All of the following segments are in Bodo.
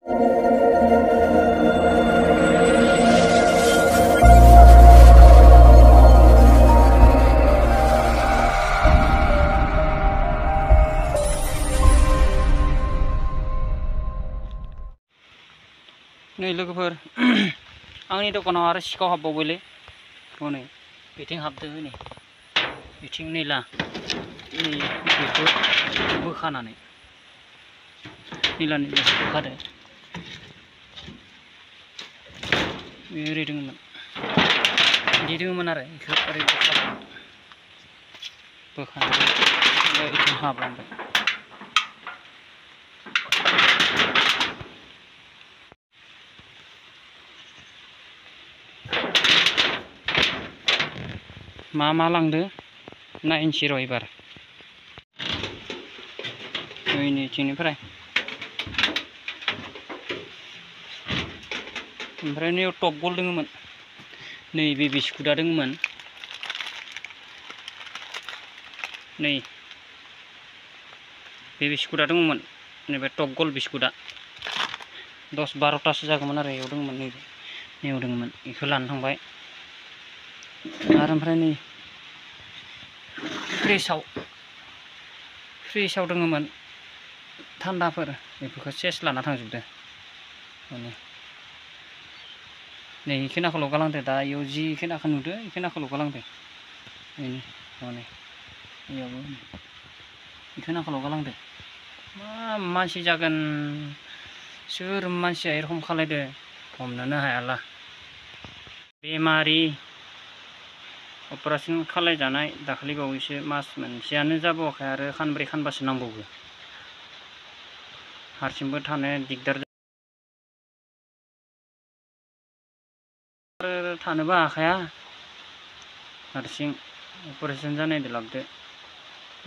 नै लोगोफोर आंनि दखानाव आरो सिखाव हाबबावबायलै हनै बिथिं हाबदो नै बिथिं नैला नै बेखौ बोखानानै नैलानि बोखादो ओरै दोङोमोन बिदि दोङोमोन आरो बेखौ ओरै बोखानानै बिथिं हाबलांबाय। मा लांदो नायनोसै र' एबार नैथिंनिफ्राय ओमफ्राय नैयाव टप गल दोङोमोन नैबे बिस्कुटा दोङोमोन नै बे बिस्कुटा दङमोन नैबे टप गल बिस्कुटा 10-12तासो जागौमोन आरो इयाव दङमोन नैयाव दङमोन बेखौ लानो थांबाय आरो ओमफ्राय नै फ्रिजआव दङमोन थान्दाफोर बेफोरखौ सेस लाना थांजोबदो माने नै इखिनाखौल' गालांदो दा इयाव जि खिनाखौ नुदो इखिनाखौल' गालांदो माने इयावबो इखिनाखौल' गालांदो मा मानसि जागोन सोर मानसिया ए रखम खालायदो हमनोनो हायाला बेमारि अपारेशन खालायजानाय दाखालि बावैसो मास मोनसेयानो जाबावाखै आरो खानब्रै खानबासो नांबावगौ हारसिंबो थानो दिगदार आरो थानोबो हाखाया हारसिं अपारेशन जानायदो लाबोदो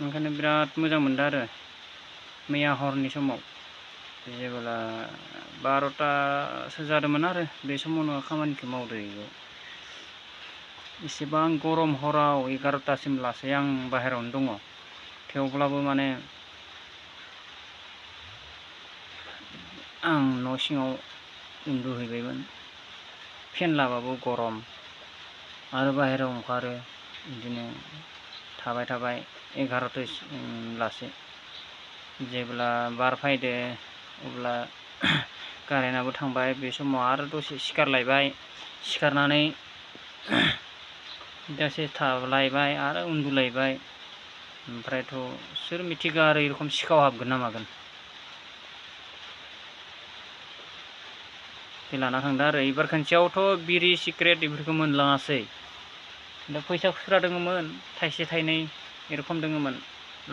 ओंखायनो बिराद मोजां मोनदों आरो मैया हरनि समाव जेब्ला 12तासो जादोंमोन आरो बे समावनो खामानिखौ मावदो इयाव एसेबां गरम हराव 11तासिम लासै आं बाहेरावनो दङ थेवब्लाबो माने आं न' सिङाव उन्दुहैबायमोन फेन लाबाबो गरम आरो बाहेरायाव ओंखारो बिदिनो थाबाय 11तासिम लासै जेब्ला बार फैदो अब्ला कारेन्टआबो थांबाय बे समाव आरो दसे सिखारलायबाय सिखारनानै दसे थालायबाय आरो उन्दुलायबाय ओमफ्रायथ' सोर मिथिगौ आरो ए रखम सिखाव हाबगोन ना मागोन बे लाना थांदो आरो एबार खनसेयावथ' बिरि सिगारेट बेफोरखौ मोनलाङासै दा फैसा खुस्रा दोङोमोन थाइसे थाइनै ए रखम दोङोमोन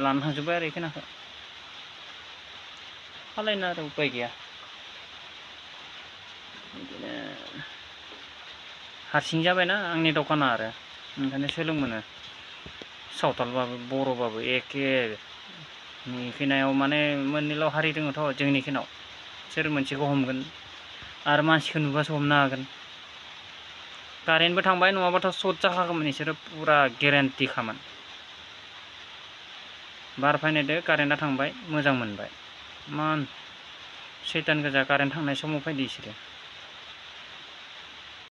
लाना थांजोब्बाय आरो इखिनाखौ खालायनो आरो उपाय गैया बिदिनो हारसिं जाबायना आंनि दखाना आरो ओंखायनो सोलों मोनो सावतालबाबो बर'बाबो एखे इखिनायाव माने मोननैल' हारि दङथ' जोंनि खिनाव सोर मोनसेखौ हमगोन आरो मानसिखौ नुबासो हमनो हागोन कारेन्टबो थांबाय नङाबाथ' सर्ट जाखागौमोन बिसोरो पुरा गेरेन्टिखामोन बार फैनायदो कारेन्टआ थांबाय मोजां मोनबाय मान सैतान गोजा कारेन्ट थांनाय समाव फैदो इसोरो